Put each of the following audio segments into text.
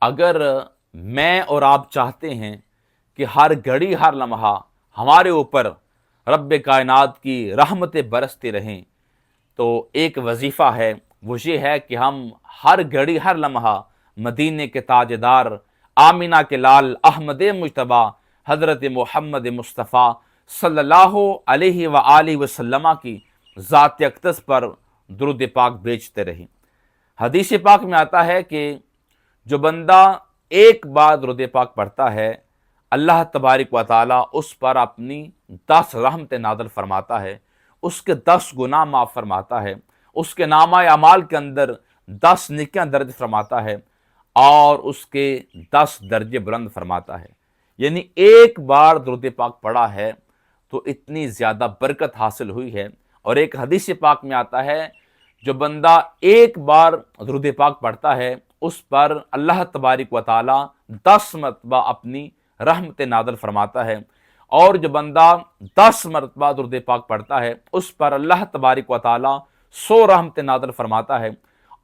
اگر میں اور آپ چاہتے ہیں کہ ہر گھڑی ہر لمحہ ہمارے اوپر رب کائنات کی رحمتیں برستی رہیں، تو ایک وظیفہ ہے، وہ یہ ہے کہ ہم ہر گھڑی ہر لمحہ مدینے کے تاجدار، آمینہ کے لال، احمد مجتبیٰ حضرت محمد مصطفیٰ صلی اللہ علیہ وآلہ وسلم کی ذات اقدس پر درود پاک بھیجتے رہیں۔ حدیث پاک میں آتا ہے کہ جو بندہ ایک بار درود پاک پڑھتا ہے، اللہ تبارک و تعالیٰ اس پر اپنی 10 رحمتیں نازل فرماتا ہے، اس کے 10 گناہ معاف فرماتا ہے، اس کے نامہ اعمال کے اندر 10 نیکیاں درج فرماتا ہے، اور اس کے 10 درجے بلند فرماتا ہے۔ یعنی ایک بار درود پاک پڑھا ہے تو اتنی زیادہ برکت حاصل ہوئی ہے۔ اور ایک حدیث پاک میں آتا ہے جو بندہ ایک بار درود پاک پڑھتا ہے اس پر اللہ تبارک و تعالی 10 مرتبہ اپنی رحمت نازل فرماتا ہے، اور جو بندہ 10 مرتبہ درود پاک پڑھتا ہے اس پر اللہ تبارک و تعالی 100 رحمت نازل فرماتا ہے،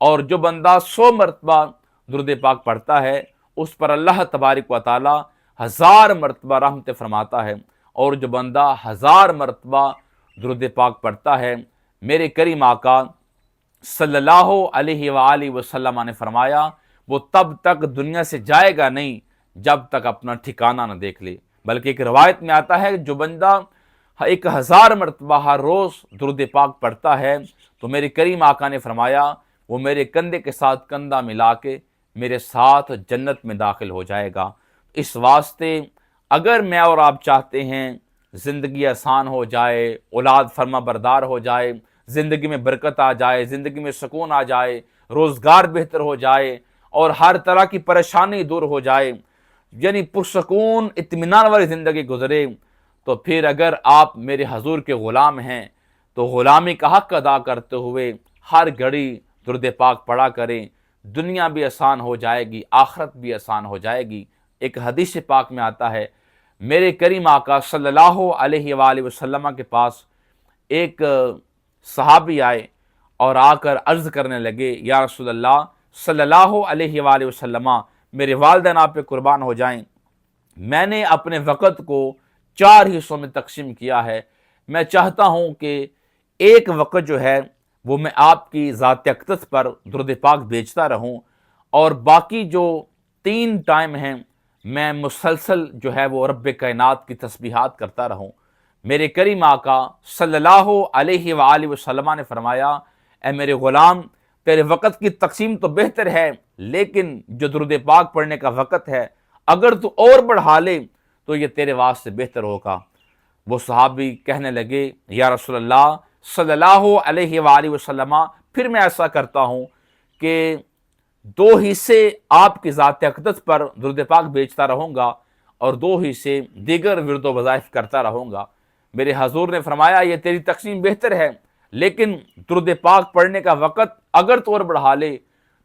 اور جو بندہ 100 مرتبہ درود پاک پڑھتا ہے اس پر اللہ تبارک و تعالی 1000 مرتبہ رحمت فرماتا ہے، اور جو بندہ 1000 مرتبہ درود پاک پڑھتا ہے، میرے کریم آقا صلی اللہ علیہ وآلہ وسلم نے فرمایا وہ تب تک دنیا سے جائے گا نہیں جب تک اپنا ٹھکانہ نہ دیکھ لے۔ بلکہ ایک روایت میں آتا ہے جو بندہ 1000 مرتبہ ہر روز درود پاک پڑھتا ہے تو میرے کریم آقا نے فرمایا وہ میرے کندھے کے ساتھ کندھا ملا کے میرے ساتھ جنت میں داخل ہو جائے گا۔ اس واسطے اگر میں اور آپ چاہتے ہیں زندگی آسان ہو جائے، اولاد فرما بردار ہو جائے، زندگی میں برکت آ جائے، زندگی میں سکون آ جائے، روزگار بہتر ہو جائے، اور ہر طرح کی پریشانی دور ہو جائے، یعنی پرسکون اطمینان والی زندگی گزرے، تو پھر اگر آپ میرے حضور کے غلام ہیں تو غلامی کا حق ادا کرتے ہوئے ہر گھڑی درود پاک پڑھا کریں۔ دنیا بھی آسان ہو جائے گی، آخرت بھی آسان ہو جائے گی۔ ایک حدیث پاک میں آتا ہے میرے کریم آقا صلی اللہ علیہ وآلہ وسلم کے پاس ایک صحابی آئے اور آ کر عرض کرنے لگے، یا رسول اللہ صلی اللہ علیہ وآلہ وسلم، میرے والدین آپ پہ قربان ہو جائیں، میں نے اپنے وقت کو 4 حصوں میں تقسیم کیا ہے، میں چاہتا ہوں کہ ایک وقت جو ہے وہ میں آپ کی ذات اقدس پر درود پاک بھیجتا رہوں، اور باقی جو 3 ٹائم ہیں میں مسلسل جو ہے وہ رب کائنات کی تسبیحات کرتا رہوں۔ میرے کریم آقا صلی اللہ علیہ وآلہ وسلم نے فرمایا، اے میرے غلام، تیرے وقت کی تقسیم تو بہتر ہے، لیکن جو درود پاک پڑھنے کا وقت ہے اگر تو اور بڑھا لے تو یہ تیرے واسطے بہتر ہوگا۔ وہ صحابی کہنے لگے، یا رسول اللہ صلی اللہ علیہ وآلہ وسلم، پھر میں ایسا کرتا ہوں کہ 2 حصے آپ کی ذات اقدس پر درود پاک بھیجتا رہوں گا اور 2 حصے دیگر ورد و وظائف کرتا رہوں گا۔ میرے حضور نے فرمایا یہ تیری تقسیم بہتر ہے، لیکن درود پاک پڑھنے کا وقت اگر تو اور بڑھا لے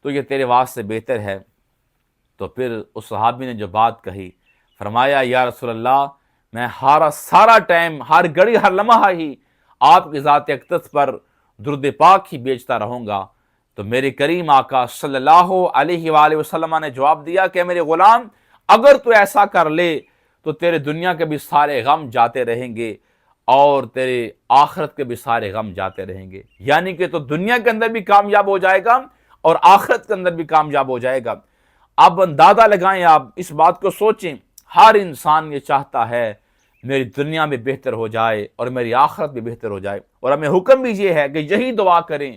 تو یہ تیرے واسطے بہتر ہے۔ تو پھر اس صحابی نے جو بات کہی، فرمایا یا رسول اللہ میں سارا ٹائم، ہر گھڑی ہر لمحہ ہی آپ کی ذات اقدس پر درود پاک ہی بھیجتا رہوں گا۔ تو میرے کریم آقا صلی اللہ علیہ وآلہ وسلم نے جواب دیا کہ میرے غلام اگر تو ایسا کر لے تو تیرے دنیا کے بھی سارے غم جاتے رہیں گے اور تیرے آخرت کے بھی سارے غم جاتے رہیں گے، یعنی کہ تو دنیا کے اندر بھی کامیاب ہو جائے گا اور آخرت کے اندر بھی کامیاب ہو جائے گا۔ اب اندازہ لگائیں، آپ اس بات کو سوچیں، ہر انسان یہ چاہتا ہے میری دنیا میں بہتر ہو جائے اور میری آخرت بھی بہتر ہو جائے، اور ہمیں حکم بھی یہ ہے کہ یہی دعا کریں،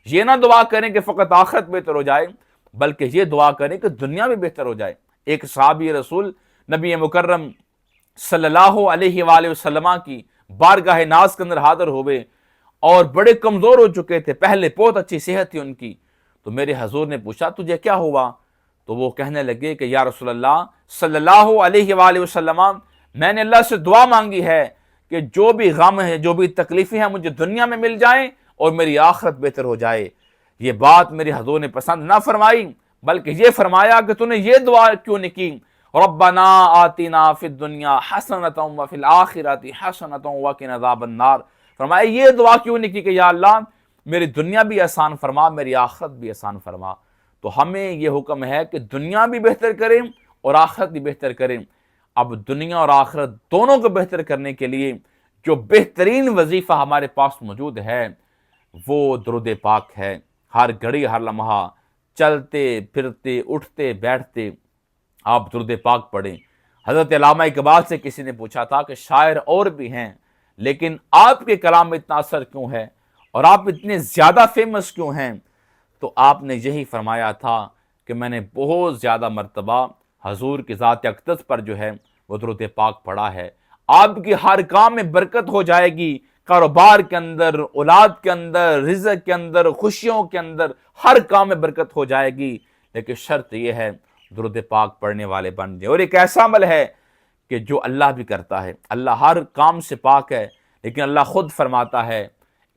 یہ نہ دعا کریں کہ فقط آخرت بہتر ہو جائے، بلکہ یہ دعا کریں کہ دنیا بھی بہتر ہو جائے۔ ایک صحابی رسول نبی مکرم صلی اللہ علیہ وآلہ وسلم کی بارگاہ ناز کے اندر حاضر ہوئے اور بڑے کمزور ہو چکے تھے، پہلے بہت اچھی صحت تھی ان کی۔ تو میرے حضور نے پوچھا تجھے کیا ہوا؟ تو وہ کہنے لگے کہ یا رسول اللہ صلی اللہ علیہ وآلہ وسلم، میں نے اللہ سے دعا مانگی ہے کہ جو بھی غم ہے، جو بھی تکلیفیں ہیں مجھے دنیا میں مل جائیں اور میری آخرت بہتر ہو جائے۔ یہ بات میرے حضور نے پسند نہ فرمائی، بلکہ یہ فرمایا کہ تو نے یہ دعا کیوں نہیں کی، ربنا آتنا فی الدنیا حسنۃ وفی الآخرۃ حسنۃ وقنا عذاب النار۔ فرمایا یہ دعا کیوں نہیں کی کہ یا اللہ میری دنیا بھی آسان فرما، میری آخرت بھی آسان فرما۔ تو ہمیں یہ حکم ہے کہ دنیا بھی بہتر کریں اور آخرت بھی بہتر کریں۔ اب دنیا اور آخرت دونوں کو بہتر کرنے کے لیے جو بہترین وظیفہ ہمارے پاس موجود ہے وہ درود پاک ہے۔ ہر گھڑی ہر لمحہ چلتے پھرتے اٹھتے بیٹھتے آپ درود پاک پڑھیں۔ حضرت علامہ اقبال سے کسی نے پوچھا تھا کہ شاعر اور بھی ہیں لیکن آپ کے کلام میں اتنا اثر کیوں ہے اور آپ اتنے زیادہ فیمس کیوں ہیں؟ تو آپ نے یہی فرمایا تھا کہ میں نے بہت زیادہ مرتبہ حضور کی ذات اقدس پر جو ہے وہ درود پاک پڑھا ہے۔ آپ کی ہر کام میں برکت ہو جائے گی، کاروبار کے اندر، اولاد کے اندر، رزق کے اندر، خوشیوں کے اندر، ہر کام میں برکت ہو جائے گی، لیکن شرط یہ ہے درود پاک پڑھنے والے بن جائیں۔ اور ایک ایسا عمل ہے کہ جو اللہ بھی کرتا ہے، اللہ ہر کام سے پاک ہے، لیکن اللہ خود فرماتا ہے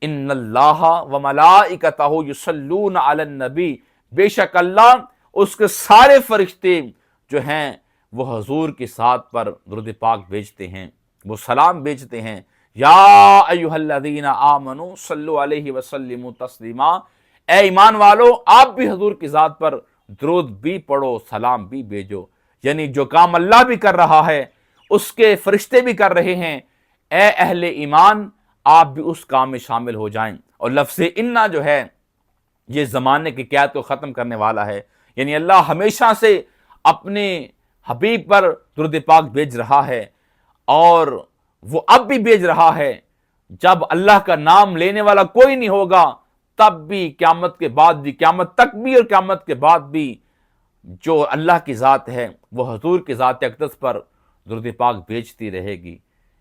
ان اللہ و ملائکتہ یصلون علی النبی، بے شک اللہ اس کے سارے فرشتے جو ہیں وہ حضور کی ذات پر درود پاک بھیجتے ہیں، وہ سلام بھیجتے ہیں۔ یا ایھا الذین آمنوا صلوا علیہ وسلموا تسلیما، اے ایمان والو آپ بھی حضور کی ذات پر درود بھی پڑھو، سلام بھی بھیجو۔ یعنی جو کام اللہ بھی کر رہا ہے اس کے فرشتے بھی کر رہے ہیں، اے اہل ایمان آپ بھی اس کام میں شامل ہو جائیں۔ اور لفظ انا جو ہے یہ زمانے کی قیادت کو ختم کرنے والا ہے، یعنی اللہ ہمیشہ سے اپنے حبیب پر درود پاک بھیج رہا ہے اور وہ اب بھی بھیج رہا ہے۔ جب اللہ کا نام لینے والا کوئی نہیں ہوگا تب بھی، قیامت کے بعد بھی، قیامت تک بھی اور قیامت کے بعد بھی جو اللہ کی ذات ہے وہ حضور کی ذات اقدس پر درود پاک بھیجتی رہے گی۔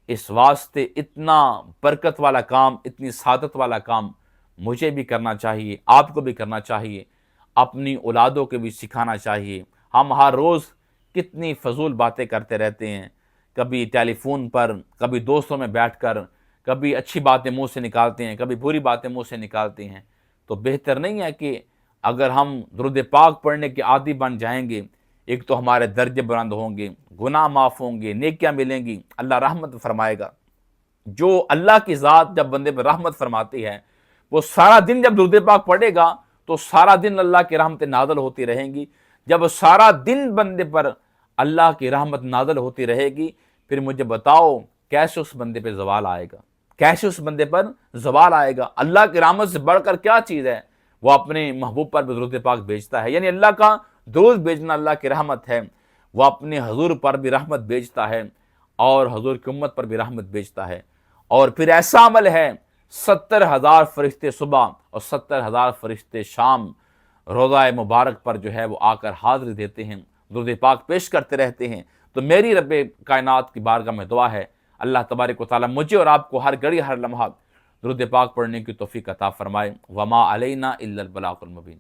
اس واسطے اتنا برکت والا کام، اتنی سعادت والا کام مجھے بھی کرنا چاہیے، آپ کو بھی کرنا چاہیے، اپنی اولادوں کو بھی سکھانا چاہیے۔ ہم ہر روز کتنی فضول باتیں کرتے رہتے ہیں، کبھی ٹیلی فون پر، کبھی دوستوں میں بیٹھ کر، کبھی اچھی باتیں منہ سے نکالتے ہیں، کبھی بری باتیں منہ سے نکالتے ہیں۔ تو بہتر نہیں ہے کہ اگر ہم درود پاک پڑھنے کے عادی بن جائیں گے، ایک تو ہمارے درجے بلند ہوں گے، گناہ معاف ہوں گے، نیکیاں ملیں گی، اللہ رحمت فرمائے گا۔ جو اللہ کی ذات جب بندے پر رحمت فرماتی ہے، وہ سارا دن جب درود پاک پڑھے گا تو سارا دن اللہ کی رحمتیں نازل ہوتی رہیں گی۔ جب سارا دن بندے پر اللہ کی رحمت نازل ہوتی رہے گی، پھر مجھے بتاؤ کیسے اس بندے پہ زوال آئے گا، کیسے اس بندے پر زوال آئے گا؟ اللہ کی رحمت سے بڑھ کر کیا چیز ہے؟ وہ اپنے محبوب پر بھی درود پاک بھیجتا ہے، یعنی اللہ کا درود بھیجنا اللہ کی رحمت ہے۔ وہ اپنے حضور پر بھی رحمت بھیجتا ہے اور حضور کی امت پر بھی رحمت بھیجتا ہے۔ اور پھر ایسا عمل ہے 70,000 فرشتے صبح اور 70,000 فرشتے شام روضہ مبارک پر جو ہے وہ آ کر حاضری دیتے ہیں، درود پاک پیش کرتے رہتے ہیں۔ تو میری رب کائنات کی بارگاہ میں دعا ہے اللہ تبارک و تعالیٰ مجھے اور آپ کو ہر گھڑی ہر لمحہ درود پاک پڑھنے کی توفیق عطا فرمائے۔ وما علینا الا البلاغ المبین۔